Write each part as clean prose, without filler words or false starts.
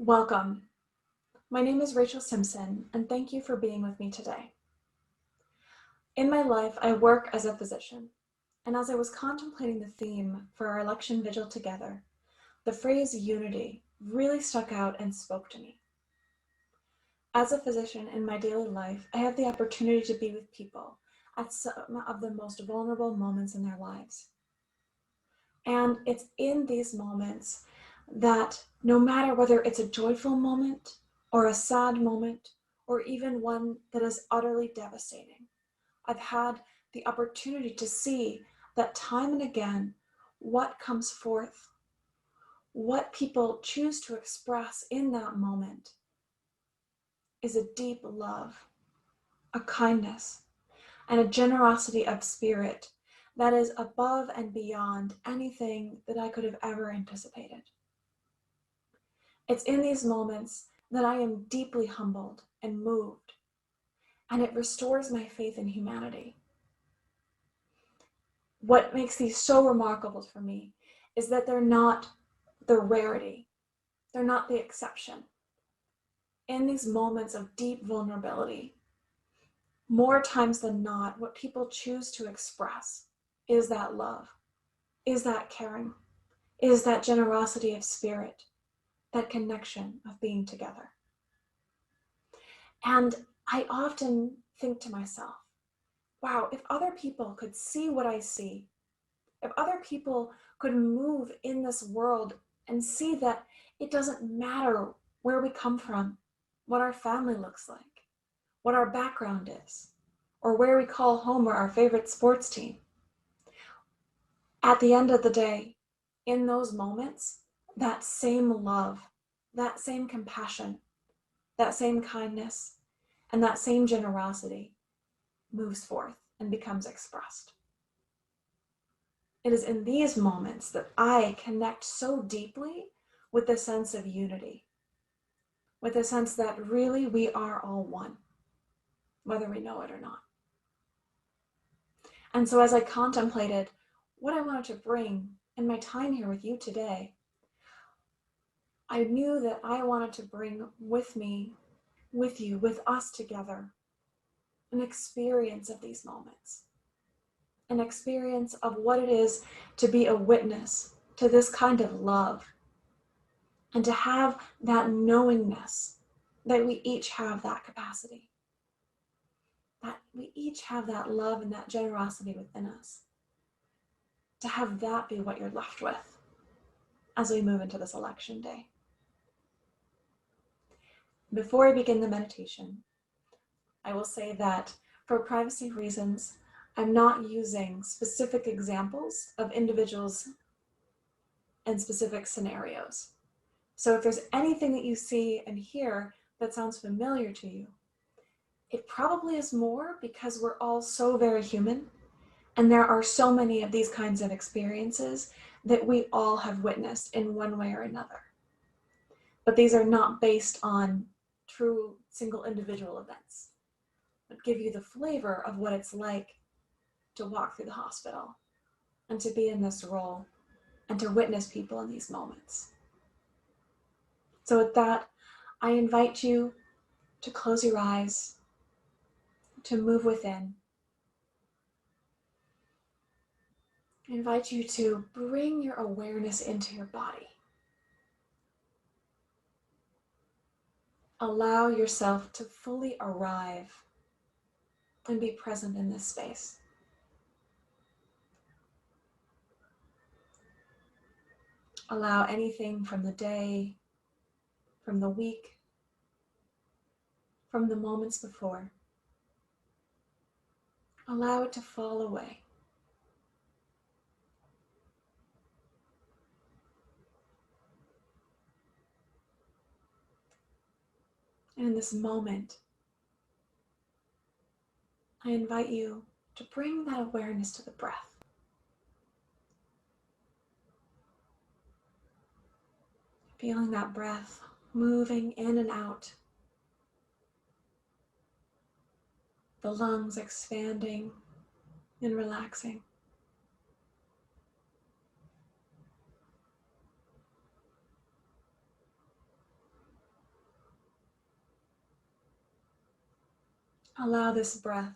Welcome. My name is Rachel Simpson, and thank you for being with me today. In my life, I work as a physician, and as I was contemplating the theme for our election vigil together, the phrase unity really stuck out and spoke to me. As a physician in my daily life, I have the opportunity to be with people at some of the most vulnerable moments in their lives. And it's in these moments that no matter whether it's a joyful moment or a sad moment, or even one that is utterly devastating, I've had the opportunity to see that time and again, what comes forth, what people choose to express in that moment is a deep love, a kindness, and a generosity of spirit that is above and beyond anything that I could have ever anticipated. It's in these moments that I am deeply humbled and moved, and it restores my faith in humanity. What makes these so remarkable for me is that they're not the rarity, they're not the exception. In these moments of deep vulnerability, more times than not, what people choose to express is that love, is that caring, is that generosity of spirit, that connection of being together. And I often think to myself, wow, if other people could see what I see, if other people could move in this world and see that it doesn't matter where we come from, what our family looks like, what our background is, or where we call home or our favorite sports team. At the end of the day, in those moments, that same love, that same compassion, that same kindness, and that same generosity moves forth and becomes expressed. It is in these moments that I connect so deeply with the sense of unity, with the sense that really we are all one, whether we know it or not. And so as I contemplated what I wanted to bring in my time here with you today, I knew that I wanted to bring with me, with you, with us together, an experience of these moments, an experience of what it is to be a witness to this kind of love, and to have that knowingness that we each have that capacity, that we each have that love and that generosity within us, to have that be what you're left with as we move into this election day. Before I begin the meditation, I will say that for privacy reasons, I'm not using specific examples of individuals and specific scenarios. So if there's anything that you see and hear that sounds familiar to you, it probably is more because we're all so very human, and there are so many of these kinds of experiences that we all have witnessed in one way or another. But these are not based on true single individual events, but give you the flavor of what it's like to walk through the hospital and to be in this role and to witness people in these moments. So with that, I invite you to close your eyes, to move within. I invite you to bring your awareness into your body. Allow yourself to fully arrive and be present in this space. Allow anything from the day, from the week, from the moments before. Allow it to fall away. And in this moment, I invite you to bring that awareness to the breath. Feeling that breath moving in and out. The lungs expanding and relaxing. Allow this breath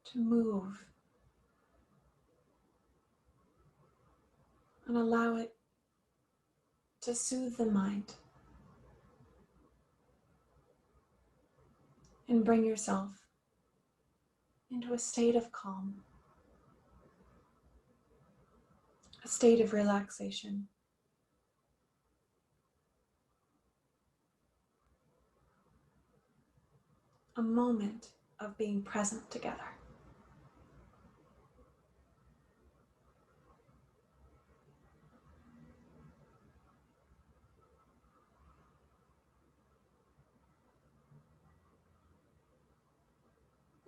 to move and allow it to soothe the mind and bring yourself into a state of calm, a state of relaxation. A moment of being present together.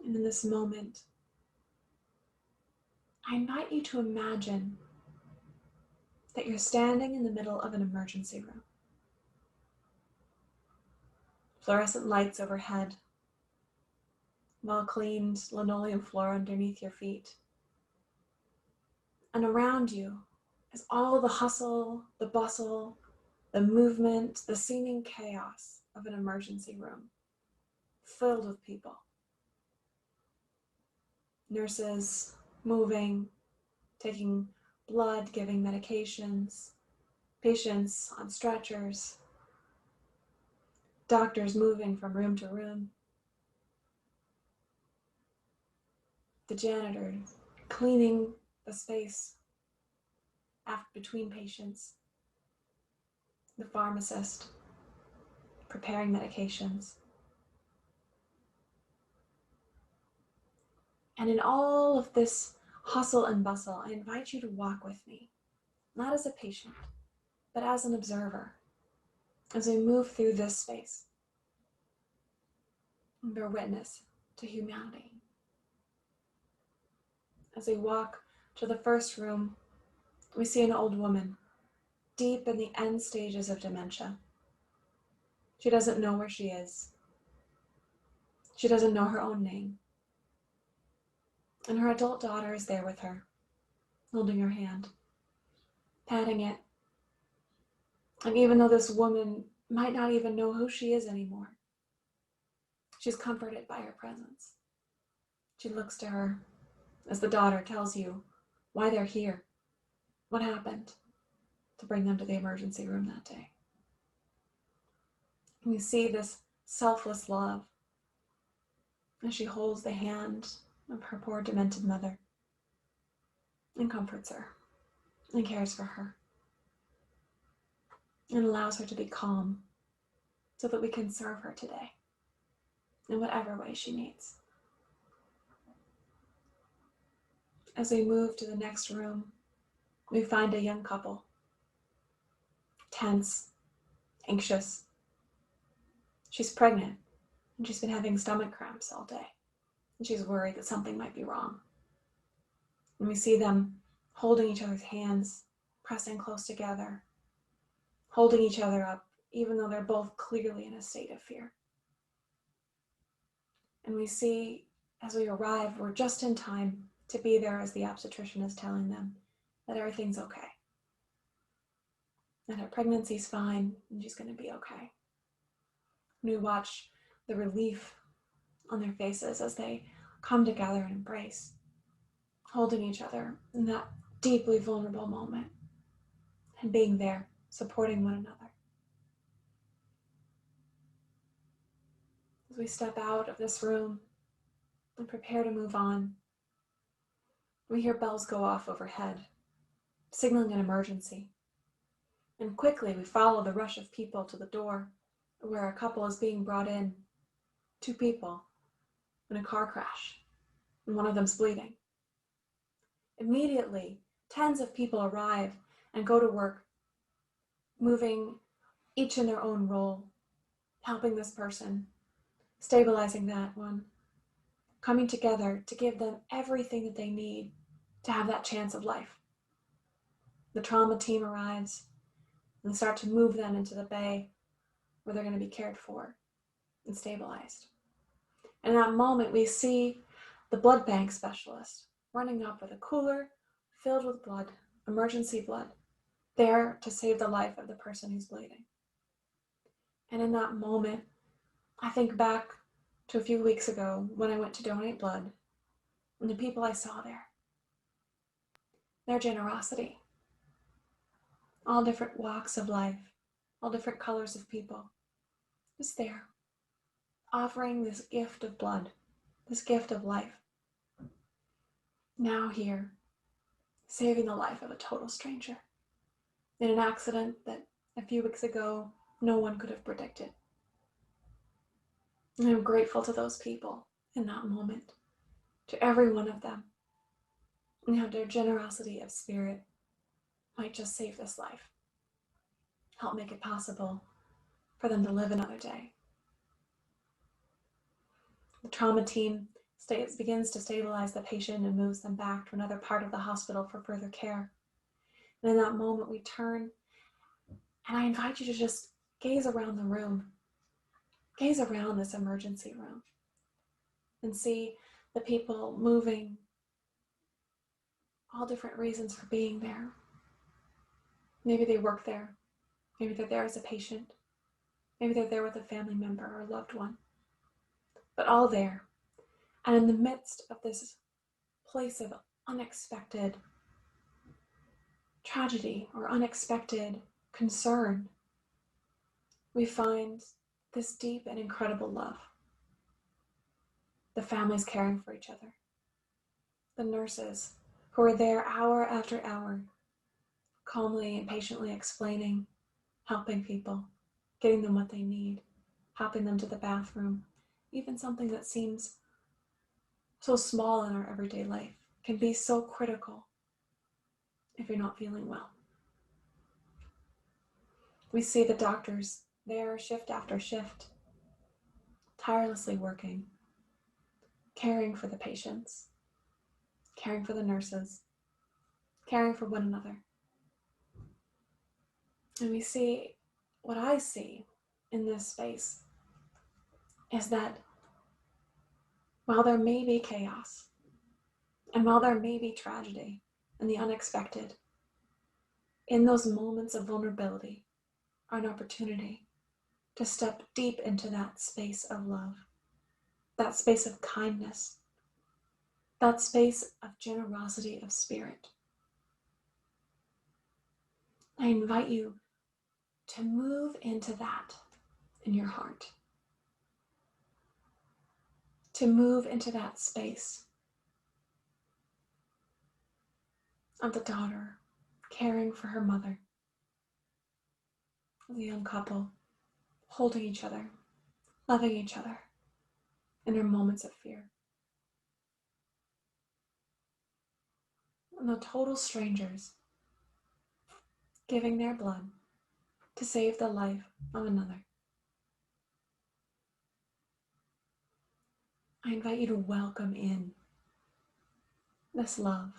And in this moment, I invite you to imagine that you're standing in the middle of an emergency room. Fluorescent lights overhead, well-cleaned linoleum floor underneath your feet. And around you is all the hustle, the bustle, the movement, the seeming chaos of an emergency room, filled with people. Nurses moving, taking blood, giving medications, patients on stretchers, doctors moving from room to room, the janitors cleaning the space between patients, the pharmacist preparing medications. And in all of this hustle and bustle, I invite you to walk with me, not as a patient, but as an observer, as we move through this space and bear witness to humanity. As we walk to the first room, we see an old woman, deep in the end stages of dementia. She doesn't know where she is. She doesn't know her own name. And her adult daughter is there with her, holding her hand, patting it. And even though this woman might not even know who she is anymore, she's comforted by her presence. She looks to her as the daughter tells you why they're here, what happened to bring them to the emergency room that day. And you see this selfless love as she holds the hand of her poor demented mother and comforts her and cares for her and allows her to be calm so that we can serve her today in whatever way she needs. As we move to the next room, we find a young couple, tense, anxious. She's pregnant and she's been having stomach cramps all day. And she's worried that something might be wrong. And we see them holding each other's hands, pressing close together, holding each other up, even though they're both clearly in a state of fear. And we see, as we arrive, we're just in time to be there as the obstetrician is telling them that everything's okay, that her pregnancy's fine and she's going to be okay. And we watch the relief on their faces as they come together and embrace, holding each other in that deeply vulnerable moment and being there, supporting one another. As we step out of this room and prepare to move on, we hear bells go off overhead, signaling an emergency. And quickly we follow the rush of people to the door where a couple is being brought in, 2 people in a car crash, and one of them's bleeding. Immediately, tens of people arrive and go to work, moving each in their own role, helping this person, stabilizing that one, coming together to give them everything that they need to have that chance of life. The trauma team arrives and start to move them into the bay where they're going to be cared for and stabilized. And in that moment, we see the blood bank specialist running up with a cooler filled with blood, emergency blood, there to save the life of the person who's bleeding. And in that moment, I think back to a few weeks ago when I went to donate blood and the people I saw there, their generosity, all different walks of life, all different colors of people, just there, offering this gift of blood, this gift of life. Now here, saving the life of a total stranger in an accident that a few weeks ago no one could have predicted. And I'm grateful to those people in that moment, to every one of them, and how their generosity of spirit might just save this life, help make it possible for them to live another day. The trauma team begins to stabilize the patient and moves them back to another part of the hospital for further care. And in that moment, we turn, and I invite you to just gaze around the room, gaze around this emergency room, and see the people moving, all different reasons for being there. Maybe they work there. Maybe they're there as a patient. Maybe they're there with a family member or a loved one. But all there. And in the midst of this place of unexpected tragedy or unexpected concern, we find this deep and incredible love. The families caring for each other. The nurses who are there hour after hour, calmly and patiently explaining, helping people, getting them what they need, helping them to the bathroom. Even something that seems so small in our everyday life can be so critical if you're not feeling well. We see the doctors there shift after shift, tirelessly working, caring for the patients, caring for the nurses, caring for one another. And we see, what I see in this space is that while there may be chaos, and while there may be tragedy and the unexpected, in those moments of vulnerability are an opportunity to step deep into that space of love, that space of kindness, that space of generosity of spirit. I invite you to move into that in your heart, to move into that space of the daughter caring for her mother, the young couple holding each other, loving each other in their moments of fear. And the total strangers giving their blood to save the life of another. I invite you to welcome in this love,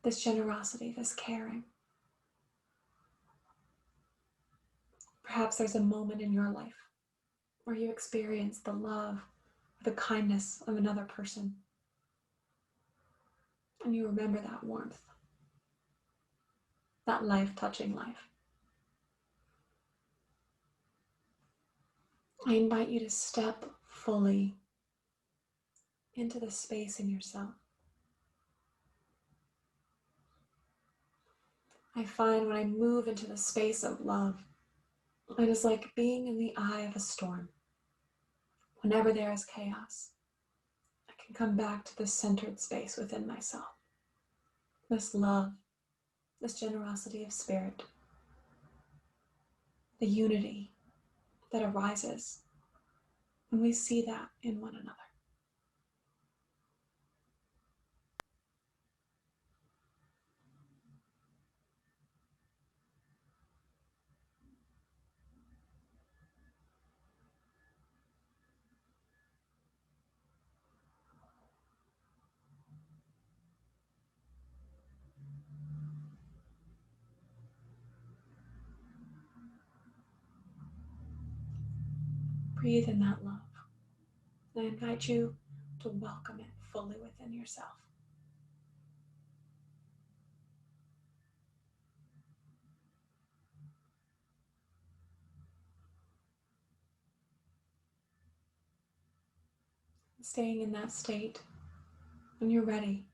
this generosity, this caring. Perhaps there's a moment in your life where you experience the love or the kindness of another person, and you remember that warmth, that life-touching life. I invite you to step fully into the space in yourself. I find when I move into the space of love, it is like being in the eye of a storm. Whenever there is chaos, I can come back to this centered space within myself. This love, this generosity of spirit, the unity that arises when we see that in one another. Breathe in that love. And I invite you to welcome it fully within yourself. staying in that state, when you're ready,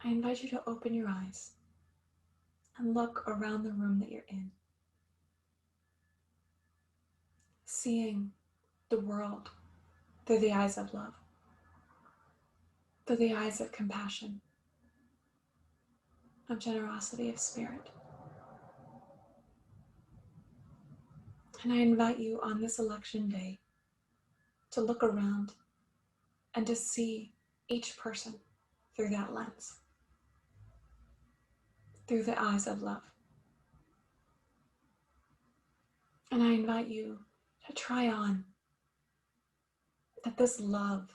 I invite you to open your eyes and look around the room that you're in, seeing the world through the eyes of love, through the eyes of compassion, of generosity of spirit. And I invite you on this election day to look around and to see each person through that lens, through the eyes of love. And I invite you to try on that this love,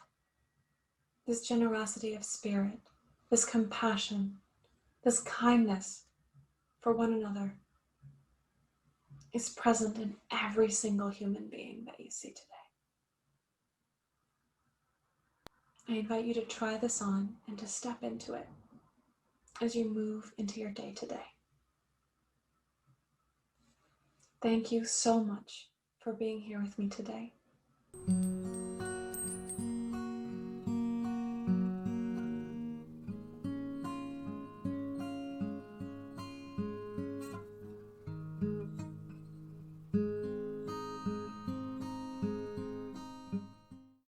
this generosity of spirit, this compassion, this kindness for one another is present in every single human being that you see today. I invite you to try this on and to step into it as you move into your day today. Thank you so much for being here with me today.